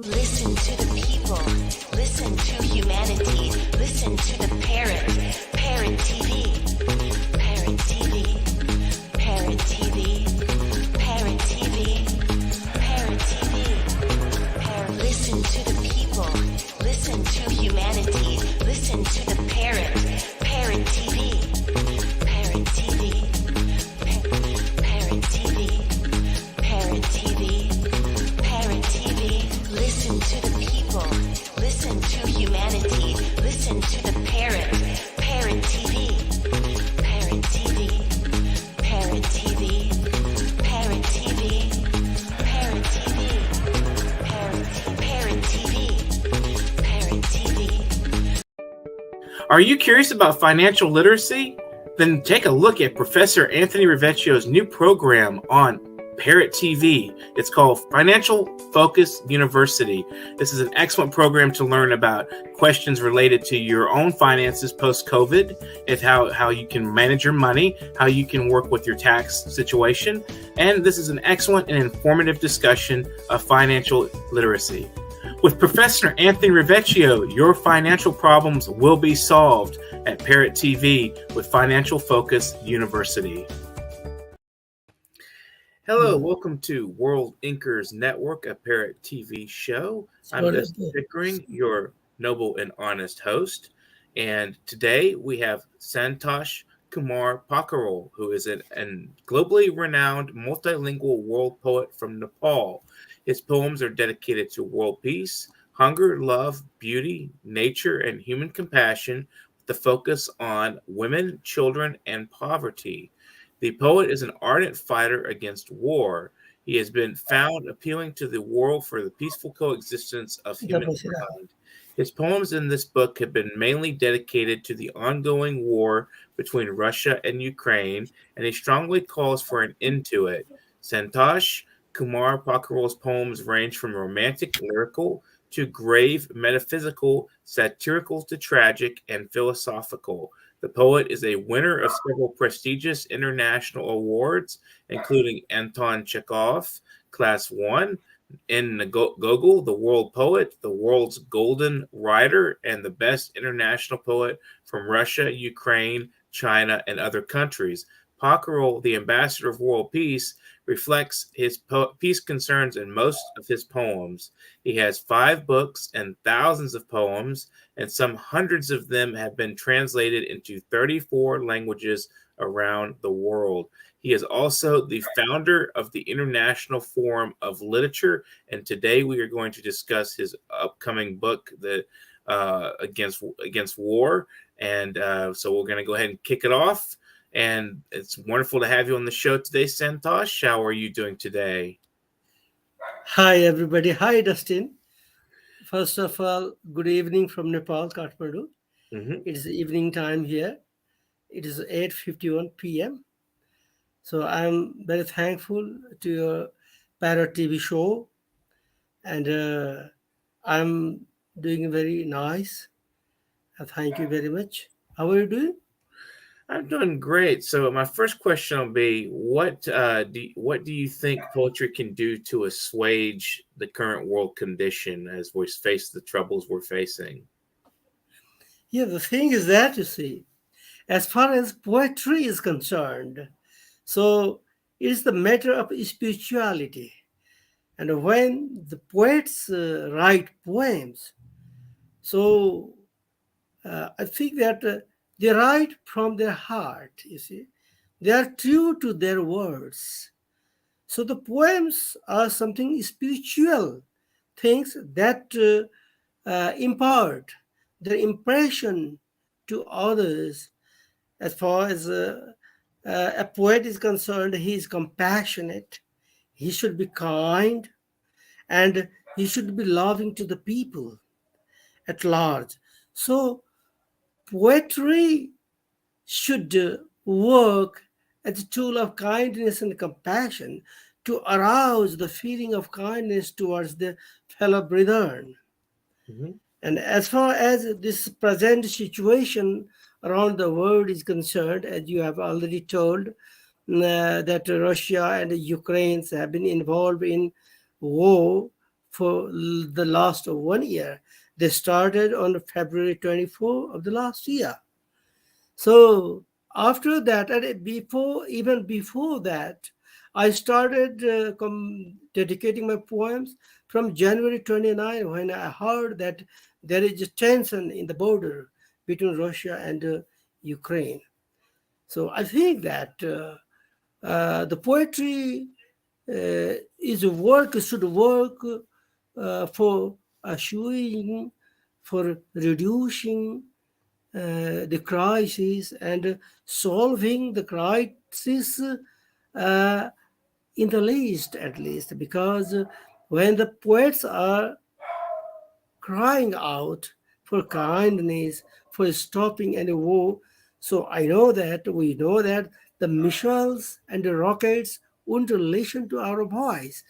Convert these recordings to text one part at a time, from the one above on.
Listen to the people. Listen to humanity. Listen to the parrot. Parrot TV. Parrot TV. Parrot TV. Parrot TV. Parrot TV. Parrot. Listen to the people. Listen to humanity. Listen to the parrot. Parrot TV. Parrot TV. Parrot TV. Parrot TV. Parrot TV. Listen to the people. Listen to humanity. Listen to the parrot. Parrot TV. Parrot TV. Parrot TV. Parrot TV. Parrot TV. Parrot TV. Parrot TV. Are you curious about financial literacy? Then take a look at Professor Anthony Rivecchio's new program on Parrot TV. It's called Financial Focus University. This is an excellent program to learn about questions related to your own finances post-COVID, if how you can manage your money, how you can work with your tax situation. And this is an excellent and informative discussion of financial literacy. With Professor Anthony Rivecchio, your financial problems will be solved at Parrot TV with Financial Focus University. Hello, welcome to World Inkers Network, a Parrot TV show. I'm Dustin Pickering, your noble and honest host. And today we have Santosh Kumar Pokharel, who is a globally renowned multilingual world poet from Nepal. His poems are dedicated to world peace, hunger, love, beauty, nature, and human compassion, with the focus on women, children, and poverty. The poet is an ardent fighter against war. He has been found appealing to the world for the peaceful coexistence of humankind. His poems in this book have been mainly dedicated to the ongoing war between Russia and Ukraine, and he strongly calls for an end to it. Santosh Kumar Pokharel's poems range from romantic, lyrical, to grave, metaphysical, satirical to tragic, and philosophical. The poet is a winner of several prestigious international awards, including Anton Chekhov, Class 1, in Gogol, the World Poet, the World's Golden Writer, and the Best International Poet from Russia, Ukraine, China, and other countries. Pokharel, the ambassador of world peace, reflects his peace concerns in most of his poems. He has 5 books and thousands of poems, and some hundreds of them have been translated into 34 languages around the world. He is also the founder of the International Forum of Literature, and today we are going to discuss his upcoming book, that against war. And so we're going to go ahead and kick it off. And it's wonderful to have you on the show today, Santosh. How are you doing today? Hi, everybody. Hi, Dustin. First of all, good evening from Nepal, Kathmandu. It is evening time here. It is 8:51 p.m. So I'm very thankful to your Parrot TV show. And I'm doing very nice. Thank you very much. How are you doing? I'm doing great. So my first question will be, what do you think poetry can do to assuage the current world condition as we face the troubles we're facing? Yeah, the thing is that, you see, as far as poetry is concerned, so it is the matter of spirituality. And when the poets write poems, so I think that they write from their heart, you see. They are true to their words. So the poems are something spiritual, things that impart their impression to others. As far as a poet is concerned, he is compassionate, he should be kind, and he should be loving to the people at large. So poetry should work as a tool of kindness and compassion to arouse the feeling of kindness towards the fellow brethren. And as far as this present situation around the world is concerned, as you have already told, that Russia and Ukraine have been involved in war for the last 1 year. They started on February 24 of the last year. So after that, and even before that, I started dedicating my poems from January 29 when I heard that there is a tension in the border between Russia and Ukraine. So I think that the poetry should work for assuring, for reducing the crisis and solving the crisis uh, in the least, at least, because when the poets are crying out for kindness, for stopping any war. So we know that the missiles and the rockets won't listen to our voice.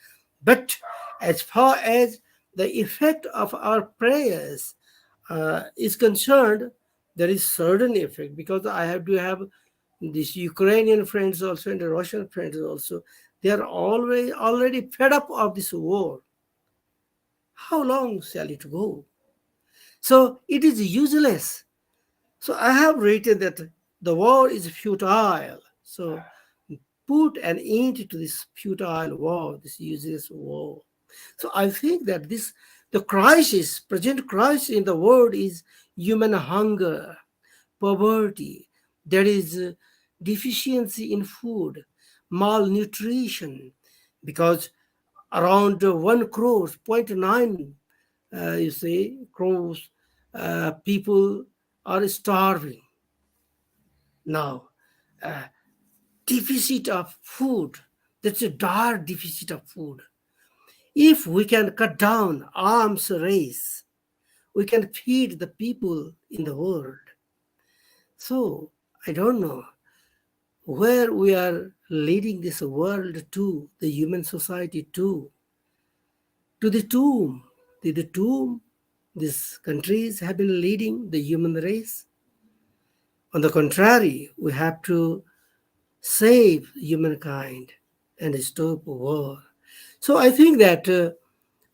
But as far as the effect of our prayers is concerned, there is certain effect because I have to have these Ukrainian friends also and the Russian friends also. They are always already fed up of this war. How long shall it go? So it is useless. So I have written that the war is futile. So put an end to this futile war, this useless war. So I think that the present crisis in the world is human hunger, poverty, there is deficiency in food, malnutrition, because around 1 crore, point 0.9, crores people are starving now. Uh, Deficit of food, that's a dire deficit of food. If we can cut down arms race, we can feed the people in the world. So I don't know where we are leading this world to, the human society to the tomb. The tomb these countries have been leading the human race. On the contrary, we have to save humankind and stop war. So I think that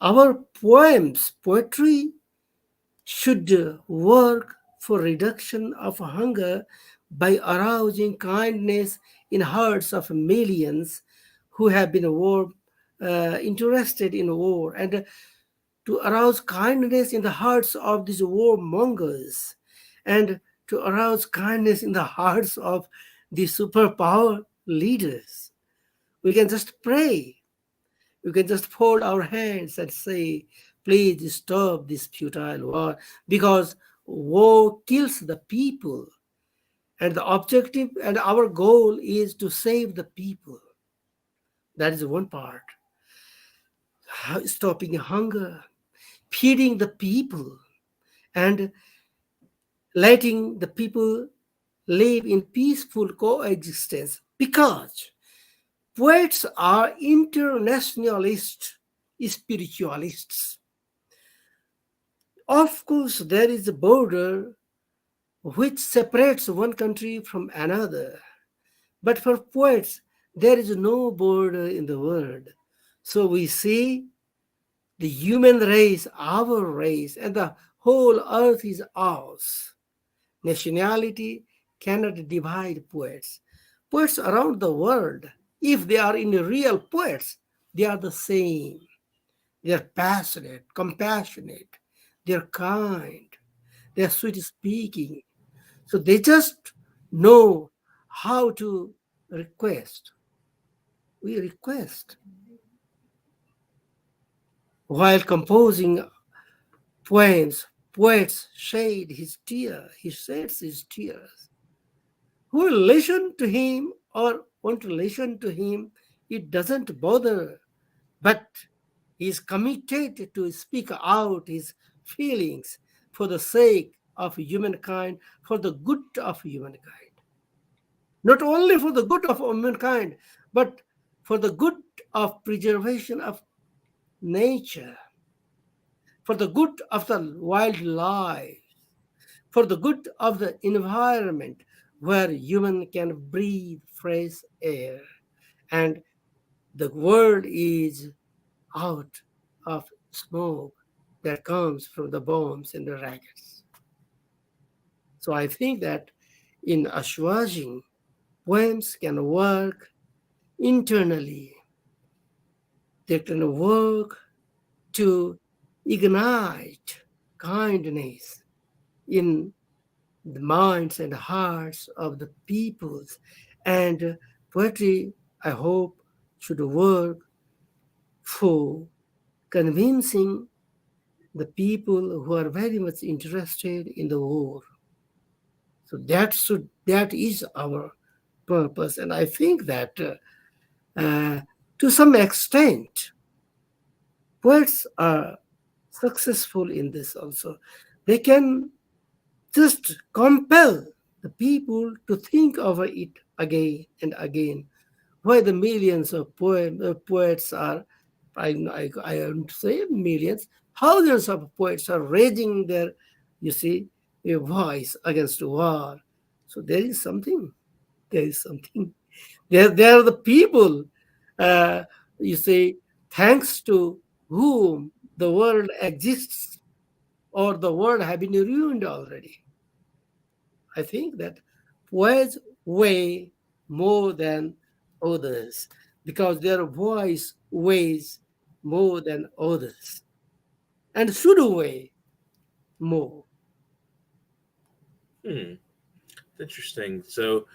our poetry should work for reduction of hunger by arousing kindness in hearts of millions who have been interested in war, and to arouse kindness in the hearts of these warmongers, and to arouse kindness in the hearts of the superpower leaders. We can just pray. We can just fold our hands and say, please stop this futile war, because war kills the people. And the objective and our goal is to save the people. That is one part. Stopping hunger, feeding the people, and letting the people live in peaceful coexistence, because poets are internationalist spiritualists. Of course, there is a border which separates one country from another, but for poets, there is no border in the world. So we see the human race, our race, and the whole earth is ours. Nationality cannot divide poets. Poets around the world, if they are in real poets, they are the same. They are passionate, compassionate, they are kind, they are sweet speaking. So they just know how to request. We request. While composing poems, poets he sheds his tears. Who will listen to him or want to listen to him, it doesn't bother. But he is committed to speak out his feelings for the sake of humankind, for the good of humankind. Not only for the good of humankind, but for the good of preservation of nature, for the good of the wildlife, for the good of the environment where human can breathe fresh air, and the world is out of smoke that comes from the bombs and the rockets. So I think that in assuaging, poems can work internally. They can work to ignite kindness in the minds and hearts of the peoples. And poetry, I hope, should work for convincing the people who are very much interested in the war. So that is our purpose, and I think that to some extent, poets are successful in this also. They can just compel the people to think over it again and again. Why the millions of poets are, I don't say millions, thousands of poets are raising their, you see, a voice against war. So there is something. There are the people, uh, you see, thanks to whom the world exists or the world have been ruined already. I think that poets weigh more than others because their voice weighs more than others and should weigh more. Hmm. Interesting. So,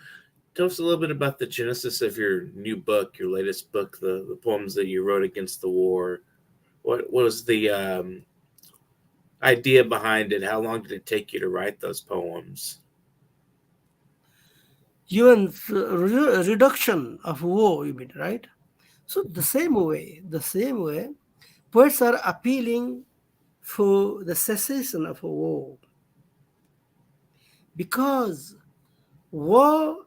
tell us a little bit about the genesis of your new book, your latest book, the poems that you wrote against the war. What was the idea behind it? How long did it take you to write those poems? Even reduction of war, you mean, right? So the same way, poets are appealing for the cessation of a war because war,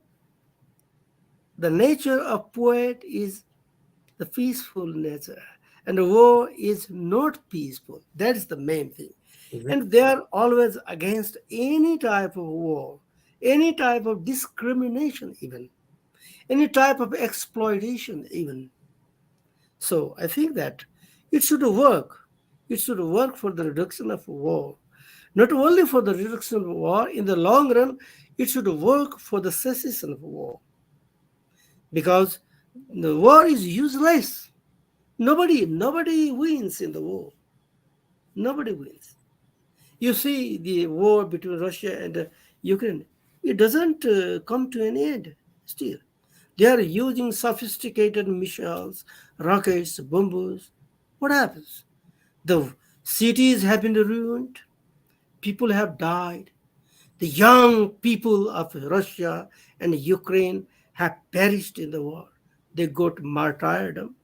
the nature of poet is the peaceful nature, and war is not peaceful. That is the main thing. Mhm. And they are always against any type of war, any type of discrimination, even any type of exploitation, even. So I think that it should work. It should work for the reduction of war. Not only for the reduction of war, in the long run, it should work for the cessation of war. Because the war is useless. Nobody wins in the war. Nobody wins. You see the war between Russia and Ukraine. It doesn't come to an end still. They are using sophisticated missiles, rockets, bombs. What happens? The cities have been ruined. People have died. The young people of Russia and Ukraine have perished in the war. They got martyrdom.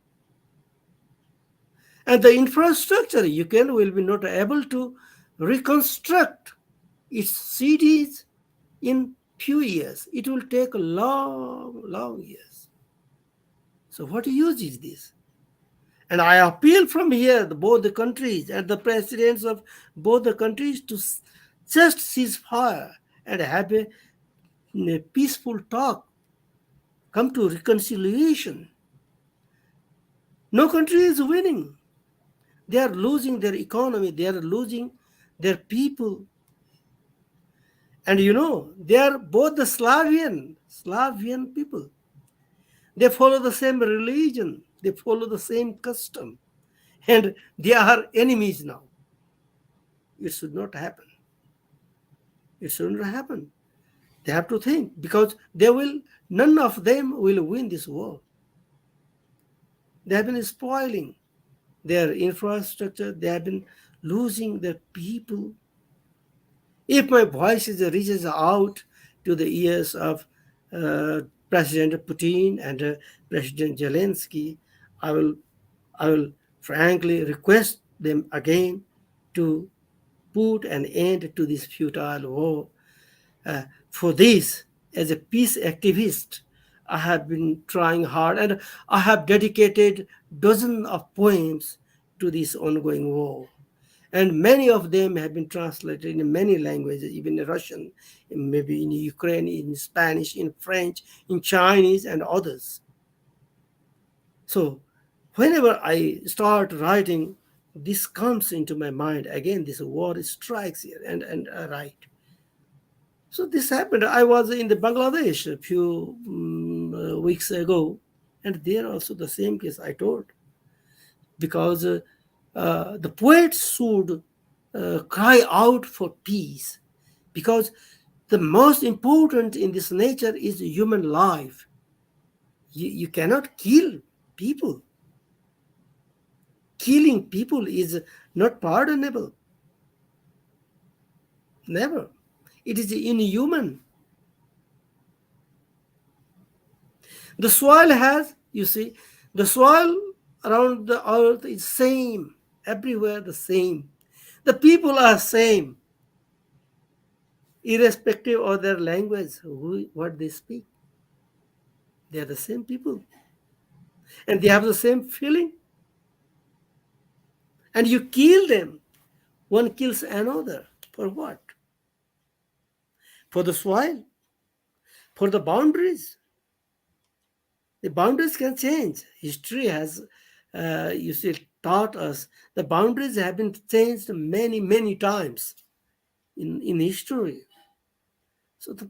And the infrastructure, Ukraine will be not able to reconstruct its cities in few years. It will take long years. So what use is this? And I appeal from here, both the countries and the presidents of both the countries to just cease fire and have a peaceful talk, come to reconciliation. No country is winning. They are losing their economy, they are losing their people. And they are both the Slavian people. They follow the same religion, they follow the same custom, and they are enemies now. It should not happen. It shouldn't happen. They have to think because none of them will win this war. They have been spoiling their infrastructure, they have been losing their people. If my voice reaches out to the ears of uh, President Putin and President Zelensky, I will, I will frankly request them again to put an end to this futile war. For this, as a peace activist, I have been trying hard and I have dedicated dozens of poems to this ongoing war. And many of them have been translated in many languages, even in Russian, maybe in Ukrainian, in Spanish, in French, in Chinese, and others. So, whenever I start writing this comes into my mind again. This war strikes here, and right. So this happened. I was in the Bangladesh a few weeks ago, and there also the same case I told, because the poets should cry out for peace, because the most important in this nature is human life. You cannot kill people. Killing people is not pardonable. Never. It is inhuman. The soil has, you see, the soil around the earth is same. Everywhere the same. The people are same, irrespective of their language, what they speak. They are the same people. And they have the same feeling. And you kill them. One kills another. For what? For the soil? For the boundaries? The boundaries can change. History has, you see, taught us the boundaries have been changed many, many times in history. So the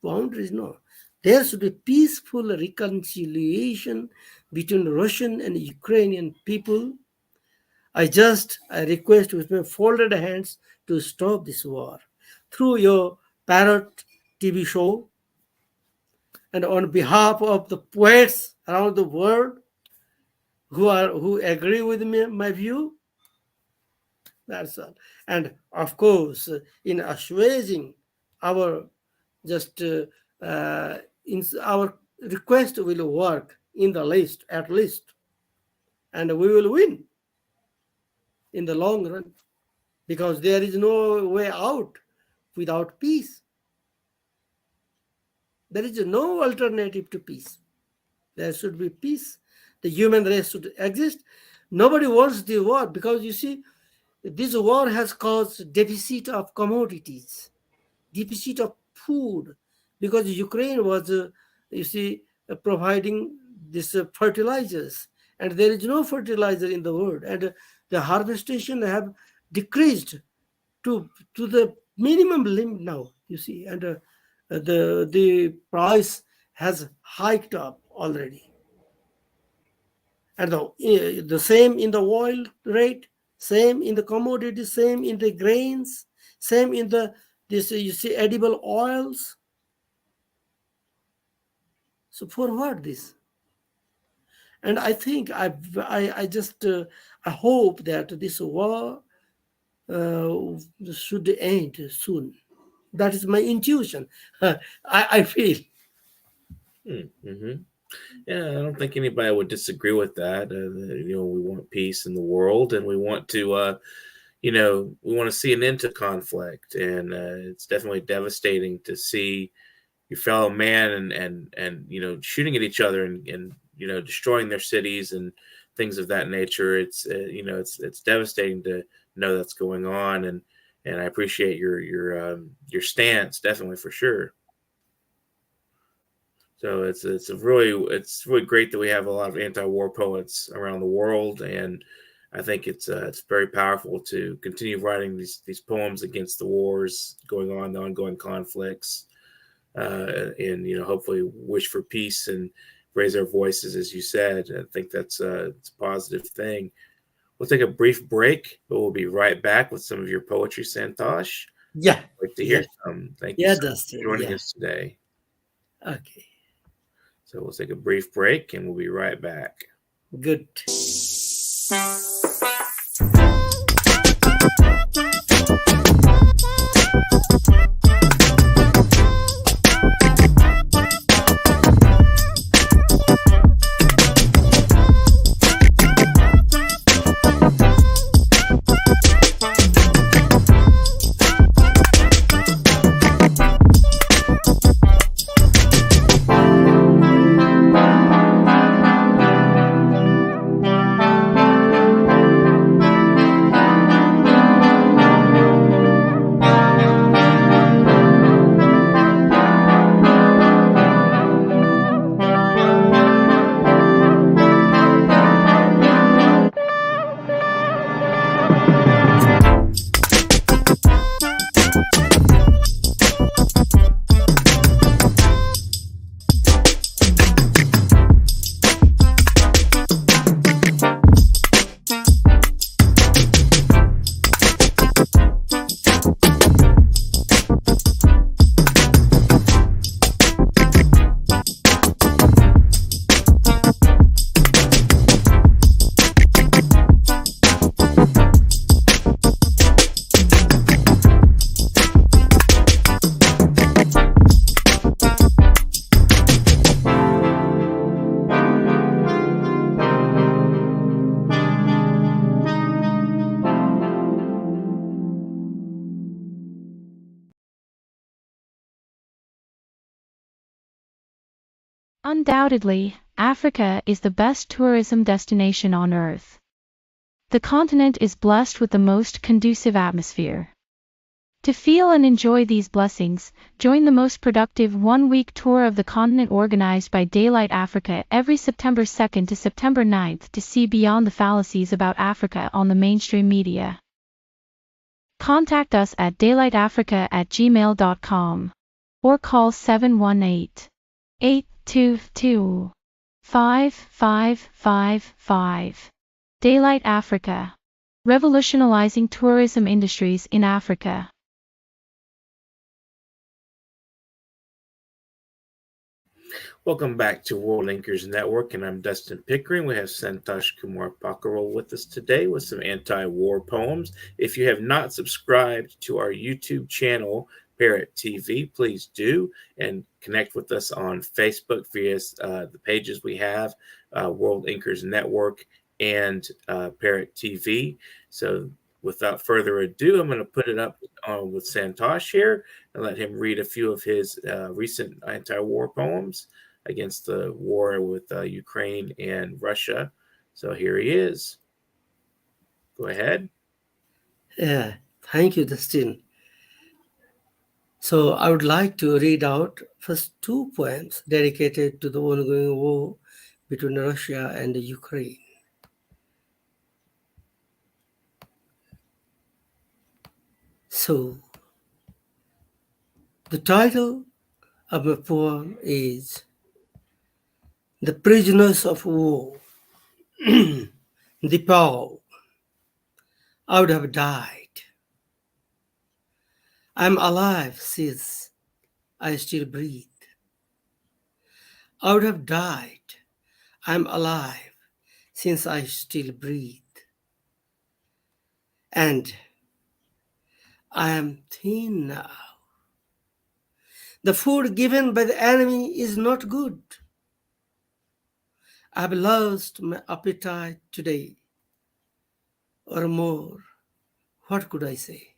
boundaries, no. There should be peaceful reconciliation between Russian and Ukrainian people. I request with my folded hands to stop this war through your Parrot TV show, and on behalf of the poets around the world who agree with me, my view. That's all. And of course, in assuaging our our request will work in the list at least, and we will win in the long run, because there is no way out without peace. There is no alternative to peace. There should be peace. The human race should exist. Nobody wants the war, because you see, this war has caused deficit of commodities, deficit of food, because Ukraine was, providing this fertilizers, and there is no fertilizer in the world, and the harvestation have decreased to the minimum limit now, you see, and the price has hiked up already. And the same in the oil rate, same in the commodities, same in the grains, same in edible oils. So for what this? And I think I hope that this war should end soon. That is my intuition. I feel. Mm-hmm. Yeah, I don't think anybody would disagree with that. We want peace in the world, and we want to, we want to see an end to conflict. And it's definitely devastating to see your fellow man and shooting at each other and destroying their cities and things of that nature. It's it's devastating to know that's going on, and I appreciate your stance, definitely, for sure. So it's really great that we have a lot of anti-war poets around the world, and I think it's very powerful to continue writing these poems against the wars going on, the ongoing conflicts, and hopefully wish for peace and raise our voices, as you said. I think it's a positive thing. We'll take a brief break, but we'll be right back with some of your poetry, Santosh. Yeah. I'd like to hear some. Thank you for joining us today. Okay. So we'll take a brief break and we'll be right back. Good. Undoubtedly, Africa is the best tourism destination on Earth. The continent is blessed with the most conducive atmosphere. To feel and enjoy these blessings, join the most productive one-week tour of the continent organized by Daylight Africa every September 2nd to September 9th to see beyond the fallacies about Africa on the mainstream media. Contact us at daylightafrica@gmail.com or call 718-822-5555. Daylight Africa. Revolutionizing tourism industries in Africa. Welcome back to World Anchors Network, and I'm Dustin Pickering. We have Santosh Kumar Pokharel with us today with some anti-war poems. If you have not subscribed to our YouTube channel, Parrot TV, please do, and connect with us on Facebook via the pages we have, World Anchors Network and Parrot TV. So without further ado, I'm going to put it up with Santosh here and let him read a few of his recent anti-war poems against the war with Ukraine and Russia. So here he is. Go ahead. Yeah, thank you, Dustin. So I would like to read out first two poems dedicated to the ongoing war between Russia and Ukraine. So the title of my poem is The Prisoners of War. The power. I would have died. I'm alive since I still breathe. I would have died. I'm alive since I still breathe. And I am thin now. The food given by the enemy is not good. I've lost my appetite today, or more. What could I say?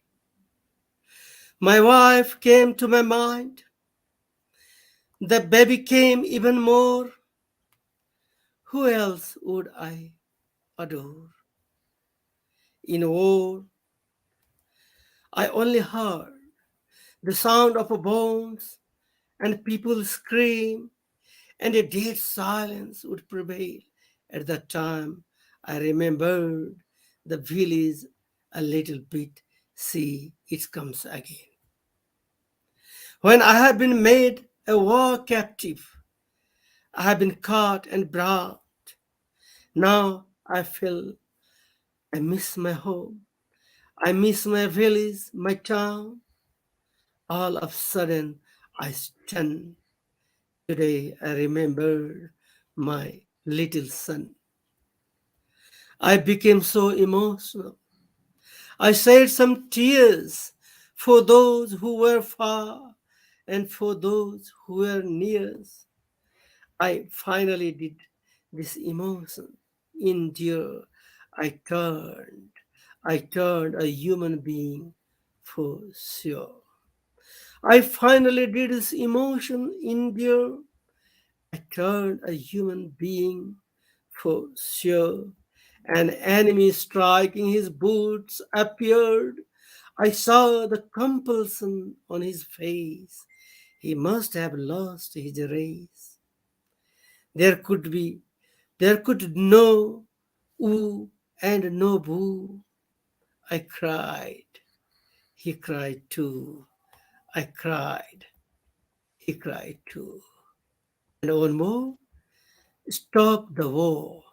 My wife came to my mind. The baby came even more. Who else would I adore? In war, I only heard the sound of bones and people scream, and a dead silence would prevail. At that time, I remembered the village a little bit. See, it comes again. When I have been made a war captive, I have been caught and brought. Now I feel I miss my home. I miss my village, my town. All of a sudden, I stand. Today, I remember my little son. I became so emotional. I shed some tears for those who were far and for those who were near. I finally did this emotion endure. I turned a human being for sure. I finally did this emotion endure. I turned a human being for sure. An enemy striking his boots appeared. I saw the compulsion on his face. He must have lost his race. There could no ooh and no boo. I cried. He cried too. I cried. He cried too. And one more. Stop the war.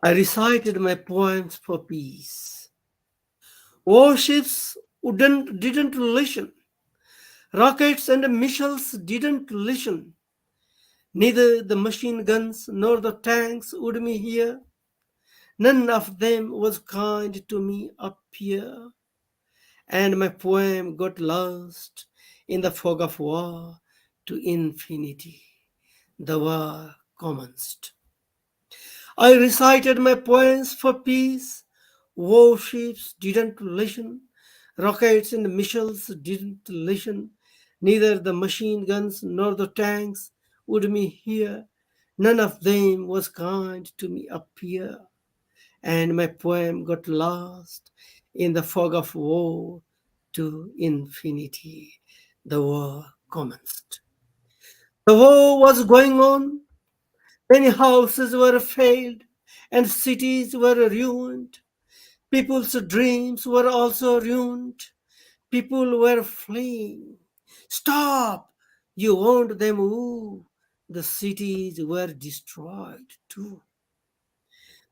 I recited my poems for peace. Warships didn't listen. Rockets and missiles didn't listen. Neither the machine guns nor the tanks would me hear. None of them was kind to me up here. And my poem got lost in the fog of war to infinity. The war commenced. I recited my poems for peace. Warships didn't listen. Rockets and missiles didn't listen. Neither the machine guns nor the tanks would me hear. None of them was kind to me up here. And my poem got lost in the fog of war to infinity. The war commenced. The war was going on. Many houses were failed and cities were ruined. People's dreams were also ruined. People were fleeing. Stop! You won't them move. The cities were destroyed too.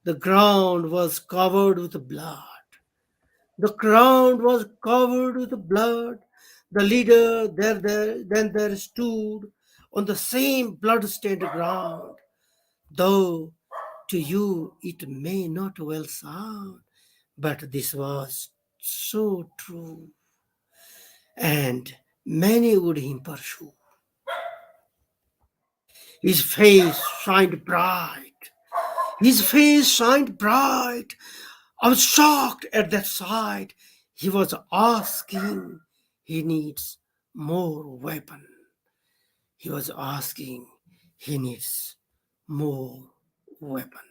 The ground was covered with blood. The ground was covered with blood. The leader there stood on the same blood-stained ground. Though to you it may not well sound, but this was so true, and many would him pursue. His face shined bright. His face shined bright. I was shocked at that sight. He was asking, he needs more weapon. He was asking, he needs more weapon.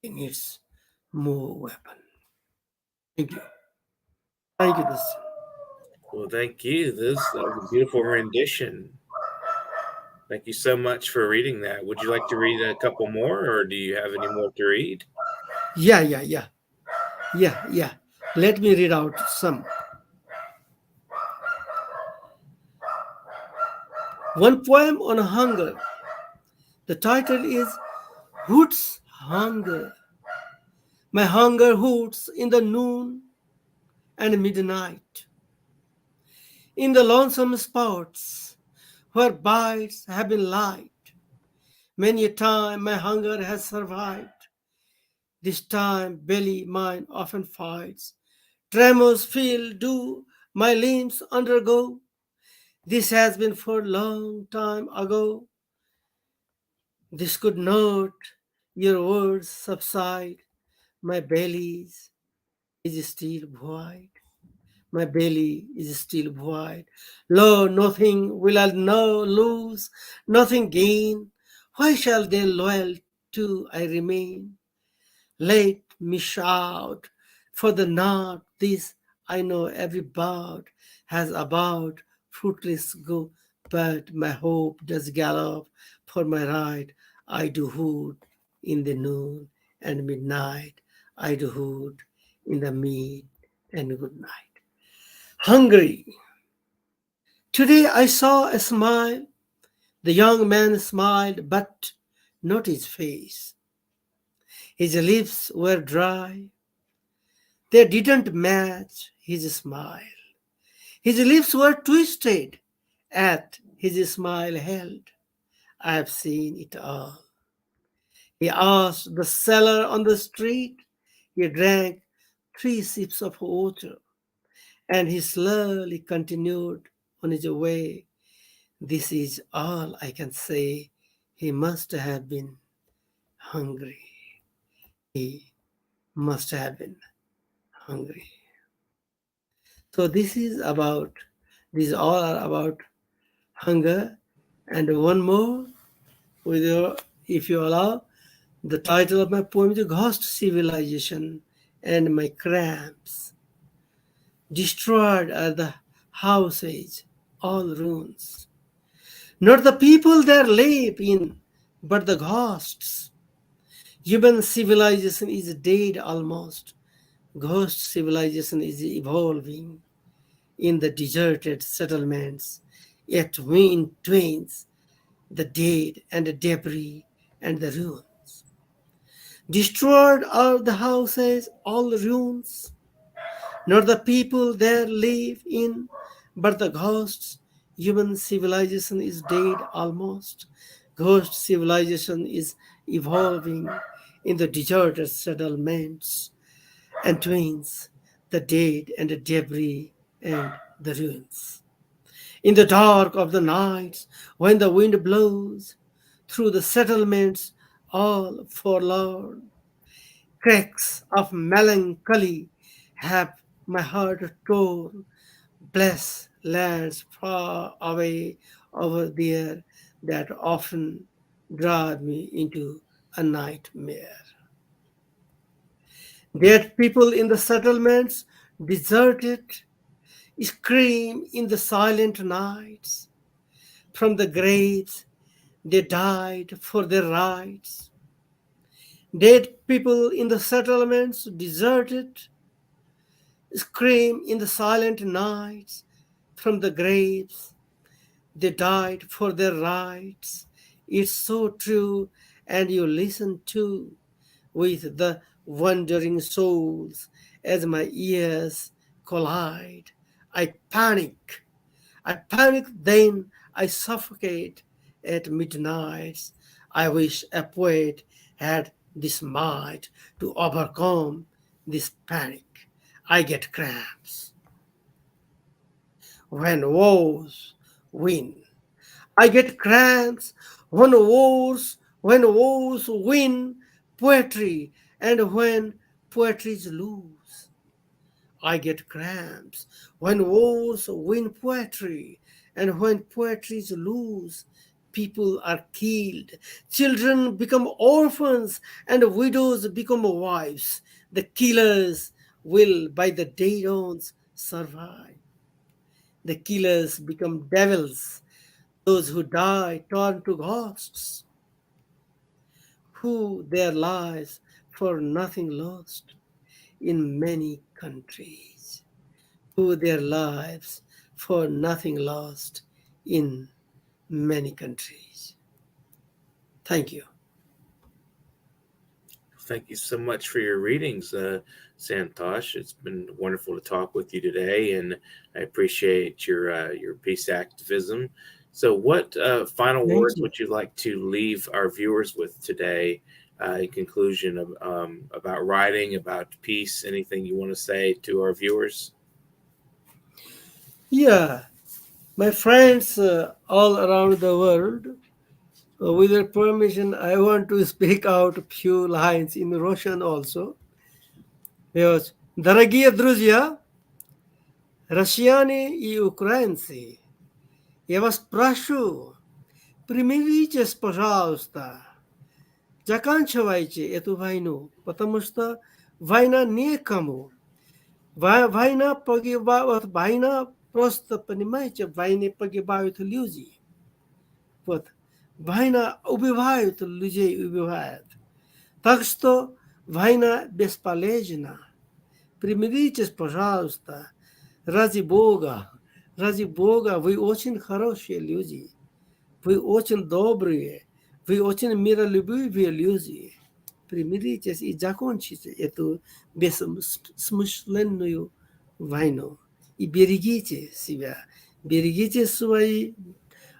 He needs more weapon. Thank you. Thank you, Dustin. Well, thank you. That was a beautiful rendition. Thank you so much for reading that. Would you like to read a couple more, or do you have any more to read? Yeah. Let me read out some. One poem on hunger. The title is Hoots Hunger. My hunger hoots in the noon and midnight, in the lonesome spots where bites have been light. Many a time my hunger has survived. This time belly mine often fights. Tremors feel do my limbs undergo. This has been for long time ago. This could not your words subside. My belly is still void. My belly is still void. Lo, nothing will I now lose, nothing gain. Why shall they loyal to I remain? Let me shout, for the not this I know every bout has about fruitless go, but my hope does gallop for my right. I do hoot in the noon and midnight. I do hoot in the mid and good night. Hungry. Today I saw a smile. The young man smiled, but not his face. His lips were dry. They didn't match his smile. His lips were twisted at his smile held. I have seen it all. He asked the seller on the street. He drank 3 sips of water, and he slowly continued on his way. This is all I can say. He must have been hungry. He must have been hungry. So these all are about hunger. And one more, if you allow, the title of my poem is Ghost Civilization and My Cramps. Destroyed are the houses, all ruins. Not the people there live in, but the ghosts. Human civilization is dead almost. Ghost civilization is evolving in the deserted settlements, yet wind twains the dead and the debris and the ruins. Destroyed are the houses, all ruins. Not the people there live in, but the ghosts. Human civilization is dead almost. Ghost civilization is evolving in the deserted settlements and twins, the dead and the debris and the ruins. In the dark of the nights, when the wind blows through the settlements, all forlorn, cracks of melancholy have my heart torn. Bless lands far away over there that often drive me into a nightmare. Dead people in the settlements, deserted, scream in the silent nights. From the graves, they died for their rights. Dead people in the settlements, deserted, scream in the silent nights. From the graves, they died for their rights. It's so true, and you listen to with the wandering souls as my ears collide. I panic. I panic, then I suffocate at midnight. I wish a poet had this might to overcome this panic. I get cramps when wars win. I get cramps when wars win poetry, and when poetries lose. I get cramps when wars win poetry, and when poetries lose. People are killed, children become orphans, and widows become wives. The killers will, by the day dawns, survive. The killers become devils. Those who die turn to ghosts, who their lives for nothing lost in many countries, who their lives for nothing lost in many countries. Thank you. Thank you so much for your readings, Santosh. It's been wonderful to talk with you today, and I appreciate your peace activism. So, what final Thank words you. would you like to leave our viewers with today? In conclusion, of, about writing, about peace, anything you want to say to our viewers? Yeah, my friends all around the world, with your permission, I want to speak out a few lines in Russian also. Because, дорогие друзья, россияне и украинцы, я вас прошу, примиритесь, пожалуйста, заканчивайте эту войну, потому что война некому. Война погибает, война просто, понимаете, в войне погибают люди. Вот. Война убивает людей, убивает. Так что война бесполезна. Примиритесь, пожалуйста, ради Бога, вы очень хорошие люди, вы очень добрые, вы очень миролюбивые люди. Примиритесь и закончите эту бессмысленную войну. И берегите себя, берегите свои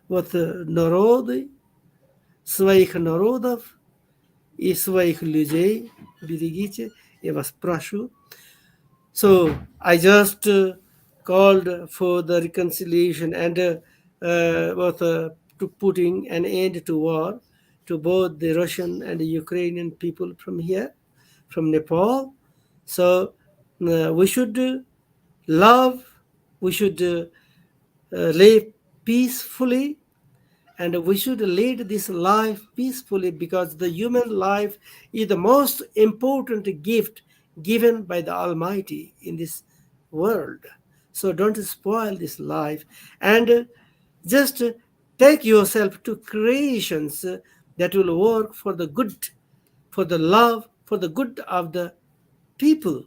народы, своих народов и своих людей. Берегите, я вас прошу. So I just called for the reconciliation and to putting an end to war to both the Russian and the Ukrainian people from here, from Nepal. So we should love, we should live peacefully, and we should lead this life peacefully, because the human life is the most important gift given by the Almighty in this world. So don't spoil this life, and just take yourself to creations that will work for the good, for the love, for the good of the people,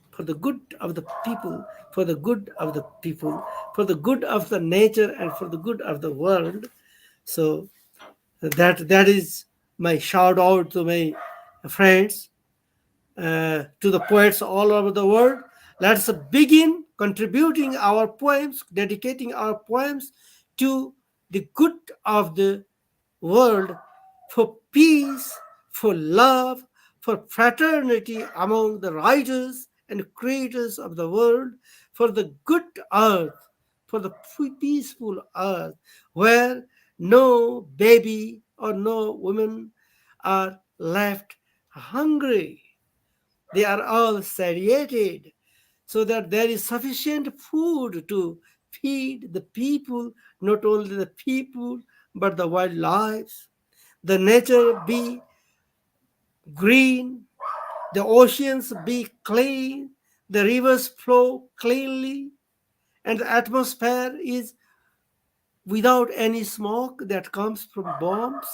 for the good of the people, for the good of the people, for the good of the nature, and for the good of the world. So that is my shout out to my friends, to the poets all over the world. Let's begin contributing our poems, dedicating our poems to the good of the world, for peace, for love, for fraternity among the writers and creators of the world, for the good earth, for the peaceful earth, where no baby or no woman are left hungry. They are all satiated, so that there is sufficient food to feed the people, not only the people, but the wildlife. The nature be green, the oceans be clean, the rivers flow cleanly, and the atmosphere is without any smoke that comes from bombs,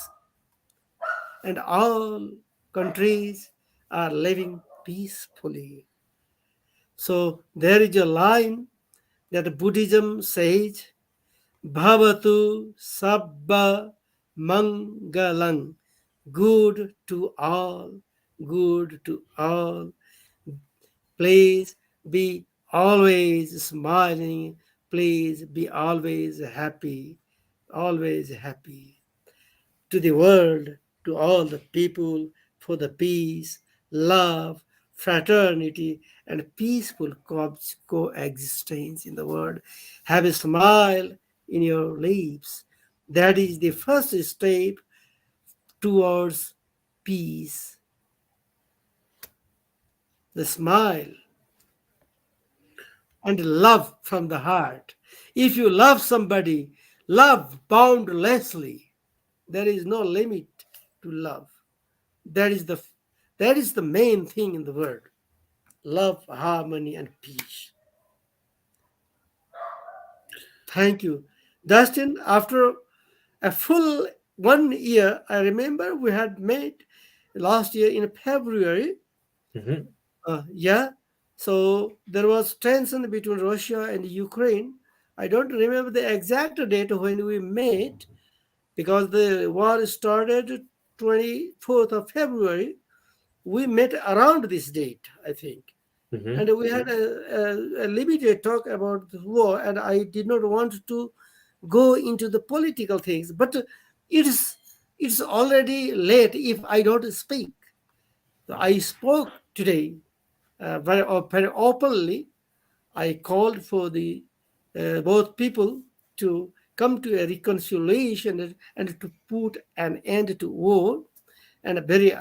and all countries are living peacefully. So there is a line that Buddhism says, Bhavatu Sabba Mangalang, good to all, good to all. Please be always smiling. Please be always happy. Always happy. To the world, to all the people, for the peace, love, fraternity, and peaceful coexistence in the world. Have a smile in your lips. That is the first step towards peace. The smile and love from the heart. If you love somebody, love boundlessly. There is no limit to love. That is the main thing in the world. Love, harmony, and peace. Thank you. Dustin, after a full 1 year, I remember we had met last year in February. Mhm. Yeah. So there was tension between Russia and Ukraine. I don't remember the exact date when we met because the war started 24th of February. We met around this date, I think. Mhm. And we had a limited talk about the war, and I did not want to go into the political things. But it's it's already late if I don't speak. So I spoke today very openly. I called for the both people to come to a reconciliation and to put an end to war. And I'm very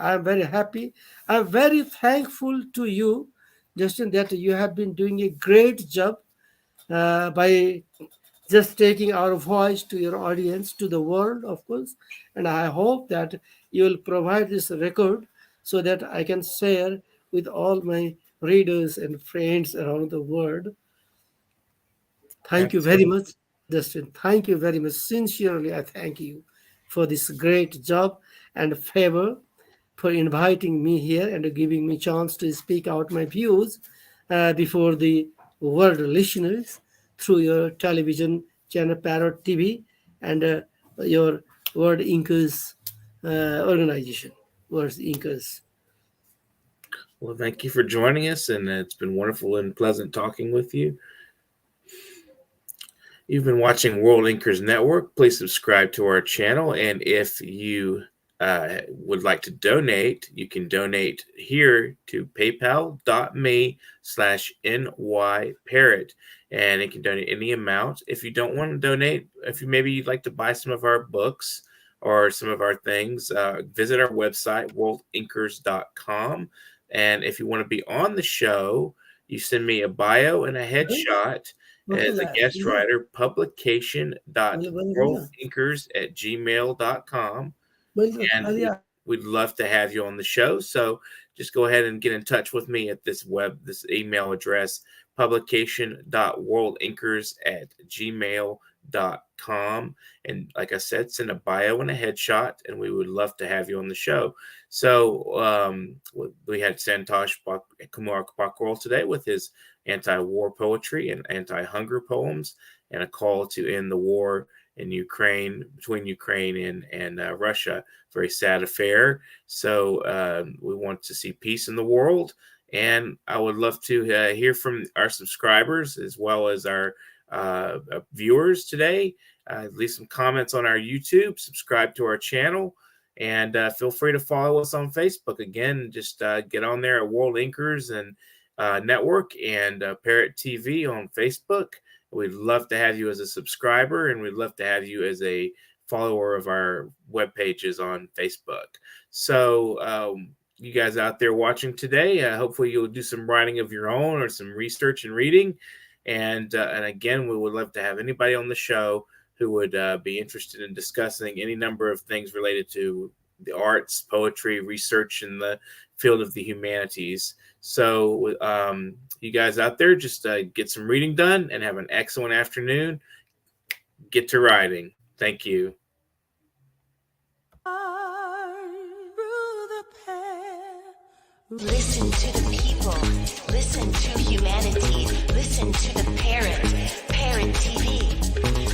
happy. I'm very thankful to you, Justin, that you have been doing a great job by just taking our voice to your audience, to the world, of course. And I hope that you will provide this record so that I can share with all my readers and friends around the world. Thank you very Absolutely. much, Justin. Thank you very much. Sincerely, I thank you for this great job and favor, for inviting me here and giving me chance to speak out my views before the world listeners through your television channel Parrot TV and your Word Inkers organization, Word Inkers. Well, thank you for joining us, and it's been wonderful and pleasant talking with you. You've been watching World Inkers Network. Please subscribe to our channel, and if you would like to donate, you can donate here to paypal.me/nyparrot, and it can donate any amount. If you don't want to donate, if you maybe you'd like to buy some of our books or some of our things, visit our website, worldinkers.com. And if you want to be on the show, you send me a bio and a headshot as a guest writer, publication.worldinkers@gmail.com. And we'd love to have you on the show. So just go ahead and get in touch with me at this email address, publication.worldinkers@gmail.com. And like I said, send a bio and a headshot, and we would love to have you on the show. So we had Santosh Kumar Pokharel today with his anti-war poetry and anti-hunger poems, and a call to end the war in Ukraine, between Ukraine and Russia. Very sad affair. So we want to see peace in the world, and I would love to hear from our subscribers as well as our viewers today. Leave some comments on our YouTube, subscribe to our channel, and feel free to follow us on Facebook. Again, just get on there at World Inkers and Network and Parrot TV on Facebook. We'd love to have you as a subscriber, and we'd love to have you as a follower of our web pages on Facebook. So you guys out there watching today, hopefully you'll do some writing of your own or some research and reading. And again, we would love to have anybody on the show who would be interested in discussing any number of things related to the arts, poetry, research in the field of the humanities. So you guys out there, just get some reading done and have an excellent afternoon. Get to writing. Thank you. Listen to the people. Listen to humanity. Listen to the Parrot. Parrot TV.